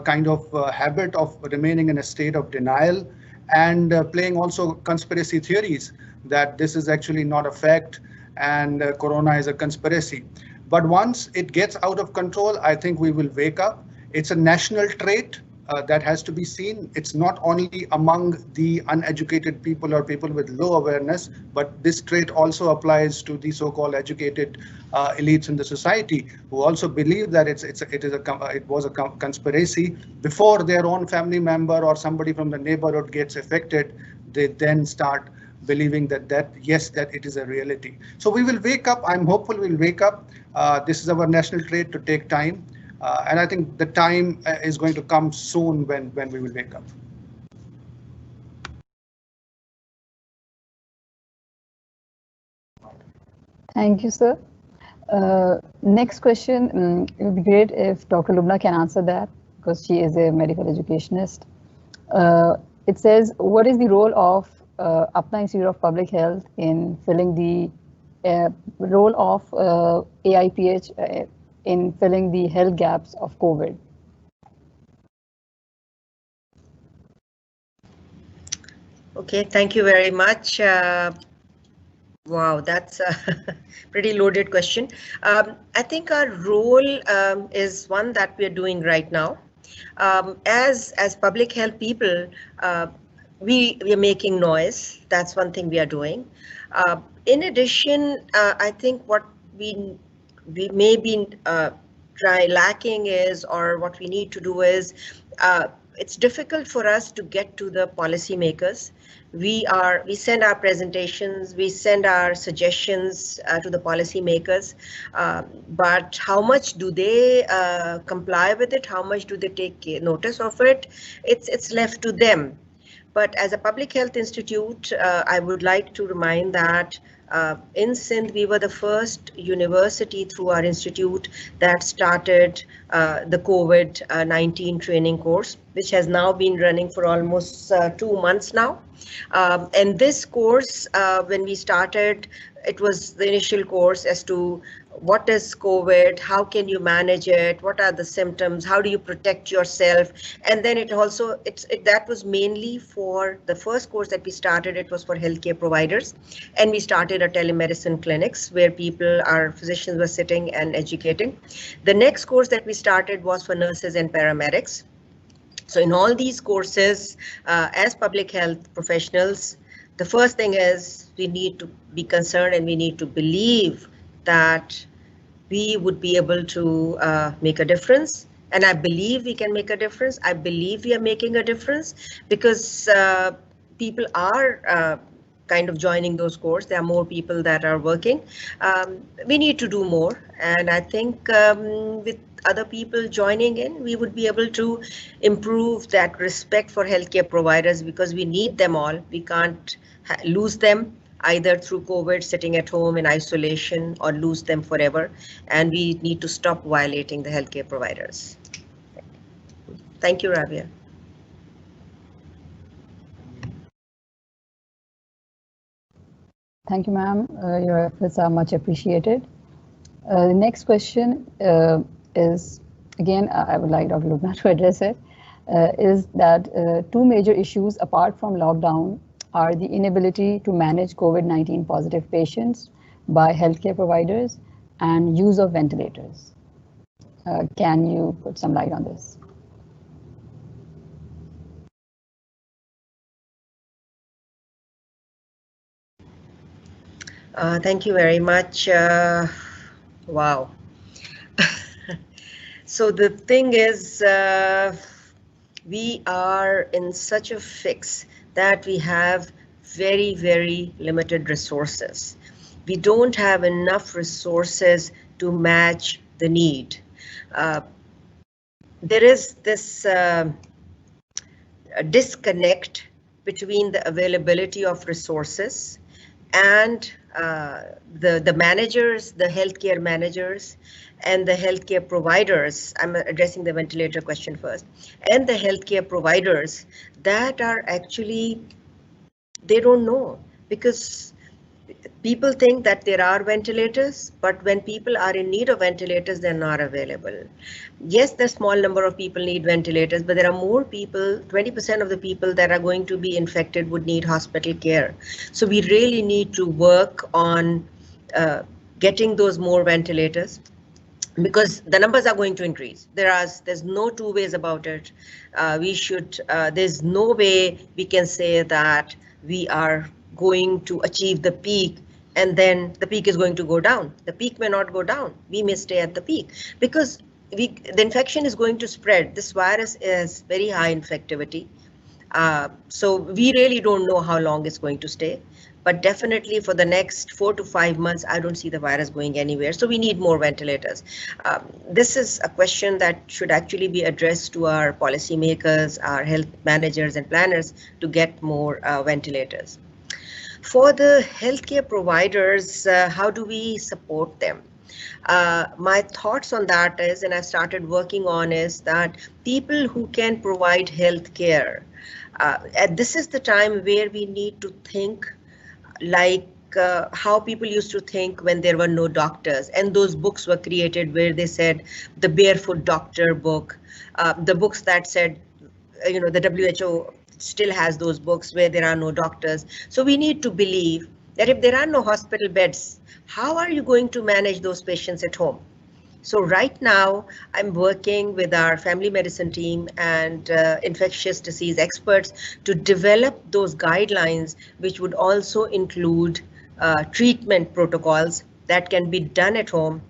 kind of habit of remaining in a state of denial and playing also conspiracy theories that this is actually not a fact and corona is a conspiracy. But once it gets out of control, I think we will wake up. It's a national trait that has to be seen. It's not only among the uneducated people or people with low awareness, but this trait also applies to the so-called educated elites in the society who also believe that it was a conspiracy. Before their own family member or somebody from the neighborhood gets affected, they then start believing that yes, that it is a reality. So we will wake up. I'm hopeful we'll wake up. This is our national trait to take time. And I think the time is going to come soon when we will wake up. Thank you, sir. Next question, it would be great if Dr. Lubna can answer that, because she is a medical educationist. It says, what is the role of Apna Institute of Public Health in filling the role of AIPH in filling the health gaps of COVID? Okay, thank you very much. Wow, that's a pretty loaded question. I think our role is one that we are doing right now. As public health people, we are making noise. That's one thing we are doing. In addition, I think what we may be lacking is, or what we need to do is, it's difficult for us to get to the policymakers. We send our presentations, we send our suggestions to the policymakers, but how much do they comply with it? How much do they take notice of it? It's left to them. But as a public health institute, I would like to remind that in Sindh, we were the first university through our institute that started the COVID-19 training course, which has now been running for almost 2 months now. And this course, when we started, it was the initial course as to what is COVID, how can you manage it, what are the symptoms, how do you protect yourself, and then that was mainly for the first course that we started. It was for healthcare providers, and we started a telemedicine clinics where our physicians were sitting and educating. The next course that we started was for nurses and paramedics. So in all these courses, as public health professionals, the first thing is we need to be concerned and we need to believe that we would be able to make a difference. And I believe we can make a difference. I believe we are making a difference because people are kind of joining those courses. There are more people that are working. We need to do more. And I think with other people joining in, we would be able to improve that respect for healthcare providers, because we need them all. We can't lose them either through COVID, sitting at home in isolation, or lose them forever. And we need to stop violating the healthcare providers. Thank you, Rabia. Thank you, ma'am. Your efforts are much appreciated. The next question is, again, I would like Dr. Lubna to address it, is that two major issues apart from lockdown are the inability to manage COVID-19 positive patients by healthcare providers and use of ventilators. Can you put some light on this? Thank you very much. Wow. So the thing is, we are in such a fix that we have very, very limited resources. We don't have enough resources to match the need. There is this disconnect between the availability of resources and the managers, the healthcare managers, and the healthcare providers. I'm addressing the ventilator question first. And the healthcare providers that are actually, they don't know, because people think that there are ventilators, but when people are in need of ventilators, they're not available. Yes, the small number of people need ventilators, but there are more people, 20% of the people that are going to be infected would need hospital care. So we really need to work on getting those more ventilators, because the numbers are going to increase. There's no two ways about it. There's no way we can say that we are going to achieve the peak and then the peak is going to go down. The peak may not go down. We may stay at the peak, because the infection is going to spread. This virus is very high infectivity. So we really don't know how long it's going to stay. But definitely for the next 4 to 5 months, I don't see the virus going anywhere. So we need more ventilators. This is a question that should actually be addressed to our policymakers, our health managers and planners, to get more ventilators. For the healthcare providers, how do we support them? My thoughts on that is, and I've started working on, is that people who can provide healthcare, this is the time where we need to think like how people used to think when there were no doctors, and those books were created where they said the Barefoot Doctor book, the books that said, the WHO still has those books where there are no doctors. So we need to believe that if there are no hospital beds, how are you going to manage those patients at home? So right now, I'm working with our family medicine team and infectious disease experts to develop those guidelines, which would also include treatment protocols that can be done at home.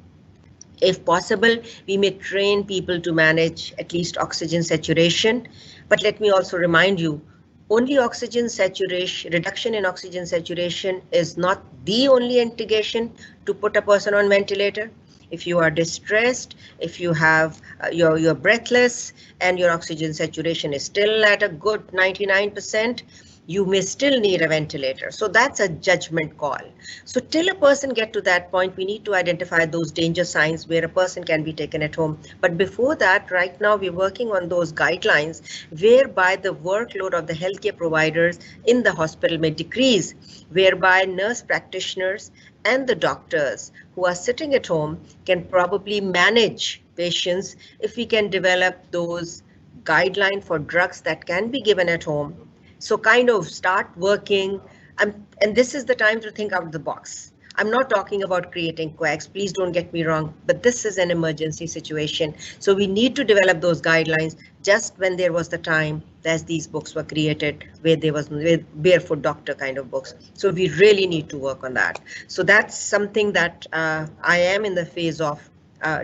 If possible, we may train people to manage at least oxygen saturation. But let me also remind you, only oxygen saturation, reduction in oxygen saturation is not the only indication to put a person on ventilator. If you are distressed, if you have you're breathless and your oxygen saturation is still at a good 99%, you may still need a ventilator. So that's a judgment call. So till a person get to that point, we need to identify those danger signs where a person can be taken at home. But before that, right now we're working on those guidelines whereby the workload of the healthcare providers in the hospital may decrease, whereby nurse practitioners and the doctors who are sitting at home can probably manage patients if we can develop those guidelines for drugs that can be given at home. So kind of start working, and this is the time to think out of the box. I'm not talking about creating quacks, please don't get me wrong, but this is an emergency situation. So we need to develop those guidelines just when there was the time as these books were created, where there was Barefoot Doctor kind of books. So we really need to work on that. So that's something that I am in the phase of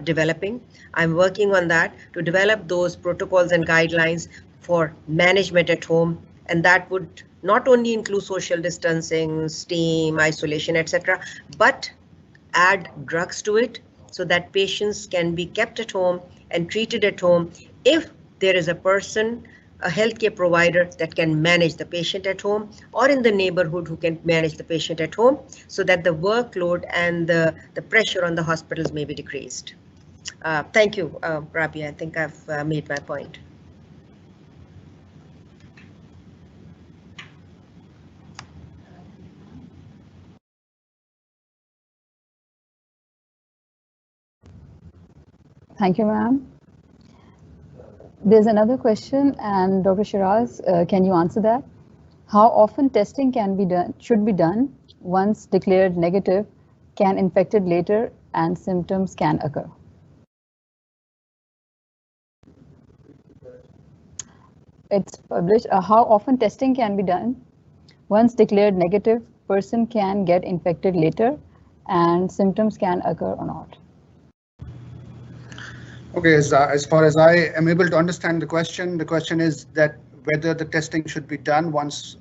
developing. I'm working on that to develop those protocols and guidelines for management at home. And that would not only include social distancing, steam, isolation, etc., but add drugs to it so that patients can be kept at home and treated at home if there is a person, a healthcare provider that can manage the patient at home, or in the neighborhood who can manage the patient at home, so that the workload and the pressure on the hospitals may be decreased. Thank you, Rabia. I think I've made my point. Thank you, ma'am. There's another question, and Dr. Shiraz, can you answer that? How often testing should be done once declared negative, can infected later, and symptoms can occur? It's published. How often testing can be done once declared negative, person can get infected later, and symptoms can occur or not? Okay, as far as I am able to understand the question is that whether the testing should be done once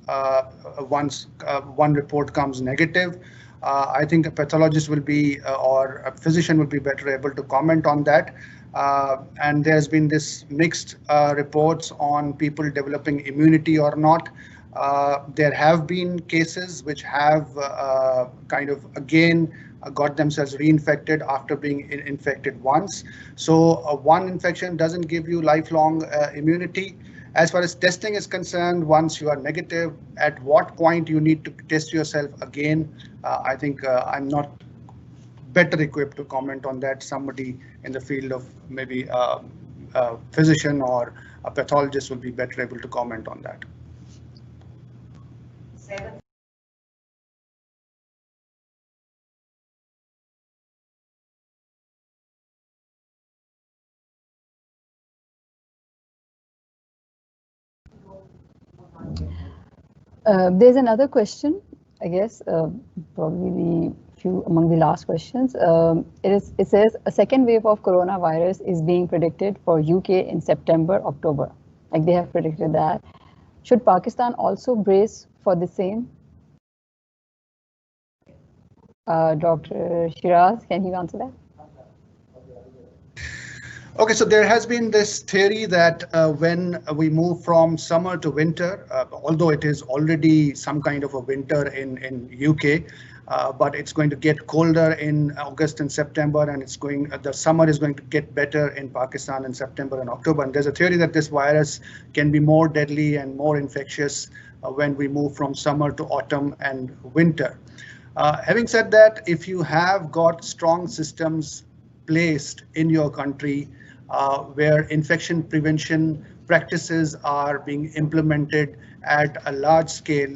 one report comes negative. I think a pathologist will be or a physician will be better able to comment on that. And there's been this mixed reports on people developing immunity or not. There have been cases which have kind of again got themselves reinfected after being infected once. So one infection doesn't give you lifelong immunity. As far as testing is concerned, once you are negative, at what point you need to test yourself again, I think I'm not better equipped to comment on that. Somebody in the field of maybe a physician or a pathologist will be better able to comment on that. There's another question, I guess, probably among the last questions. It says a second wave of coronavirus is being predicted for UK in September, October. Like they have predicted that. Should Pakistan also brace for the same? Dr. Shiraz, can you answer that? Okay, so there has been this theory that when we move from summer to winter, although it is already some kind of a winter in UK, but it's going to get colder in August and September, and the summer is going to get better in Pakistan in September and October. And there's a theory that this virus can be more deadly and more infectious when we move from summer to autumn and winter. Having said that, if you have got strong systems placed in your country where infection prevention practices are being implemented at a large scale,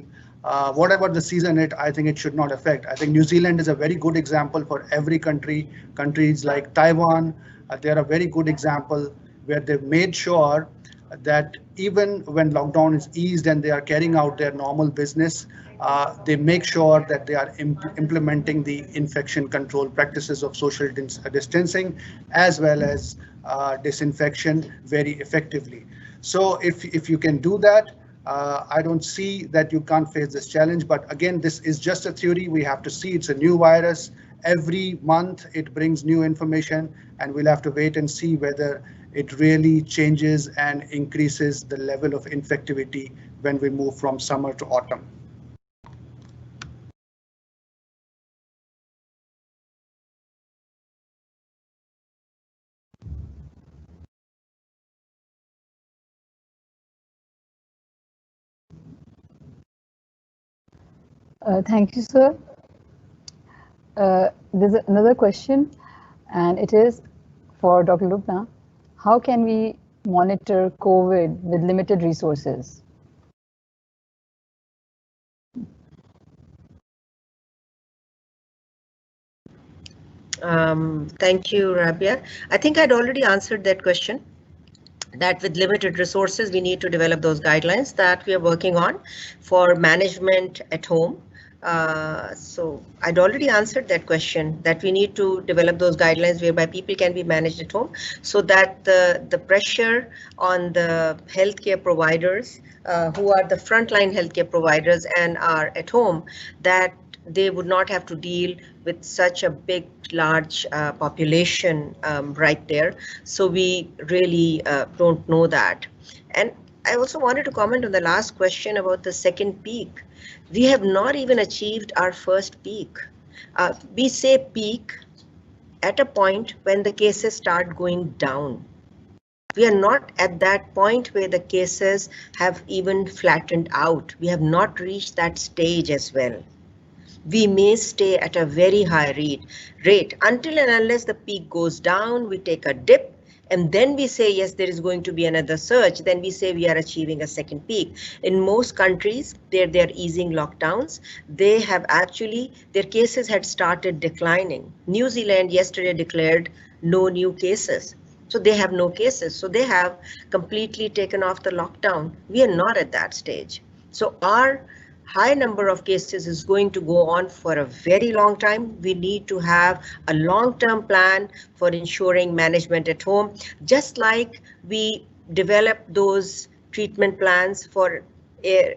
whatever the season I think it should not affect. I think New Zealand is a very good example for every country. Countries like Taiwan, they're a very good example where they've made sure that even when lockdown is eased and they are carrying out their normal business, they make sure that they are implementing the infection control practices of social distancing as well as disinfection very effectively. So if you can do that, I don't see that you can't face this challenge. But again, this is just a theory. We have to see it's a new virus. Every month it brings new information, and we'll have to wait and see whether it really changes and increases the level of infectivity when we move from summer to autumn. Thank you, sir. There's another question, and it is for Dr. Lubna. How can we monitor COVID with limited resources? Thank you, Rabia. I think I'd already answered that question, that with limited resources, we need to develop those guidelines that we are working on for management at home. So I'd already answered that question, that we need to develop those guidelines whereby people can be managed at home, so that the pressure on the healthcare providers who are the frontline healthcare providers and are at home, that they would not have to deal with such a big, large population right there. So we really don't know that. And I also wanted to comment on the last question about the second peak. We have not even achieved our first peak. We say peak at a point when the cases start going down. We are not at that point where the cases have even flattened out. We have not reached that stage as well. We may stay at a very high rate until and unless the peak goes down, we take a dip, and then we say, yes, there is going to be another surge. Then we say we are achieving a second peak. In most countries, they're easing lockdowns. They have actually, their cases had started declining. New Zealand yesterday declared no new cases. So they have no cases. So they have completely taken off the lockdown. We are not at that stage. So our high number of cases is going to go on for a very long time. We need to have a long-term plan for ensuring management at home, just like we developed those treatment plans for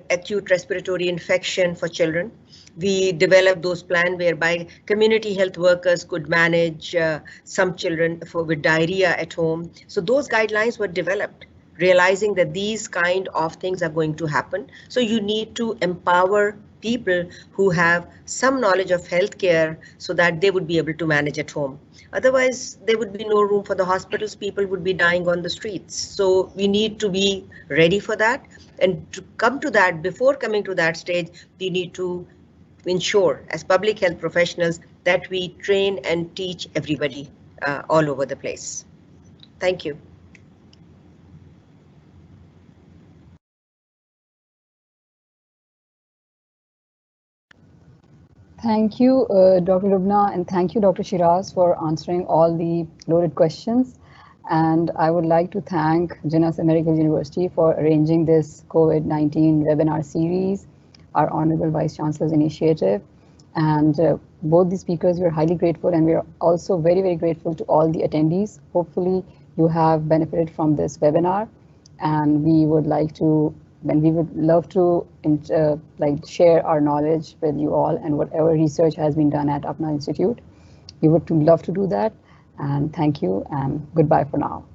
acute respiratory infection for children. We developed those plans whereby community health workers could manage some children with diarrhea at home. So those guidelines were developed, realizing that these kind of things are going to happen. So you need to empower people who have some knowledge of healthcare so that they would be able to manage at home. Otherwise, there would be no room for the hospitals. People would be dying on the streets. So we need to be ready for that. And to come to that, before coming to that stage, we need to ensure as public health professionals that we train and teach everybody all over the place. Thank you. Thank you, Dr. Lubna, and thank you, Dr. Shiraz, for answering all the loaded questions. And I would like to thank Jinnah Medical University for arranging this COVID-19 webinar series, our Honorable Vice Chancellor's initiative. And both the speakers, we're highly grateful, and we're also very, very grateful to all the attendees. Hopefully you have benefited from this webinar, and we would love to share our knowledge with you all, and whatever research has been done at Apna Institute, we would love to do that. And thank you, and goodbye for now.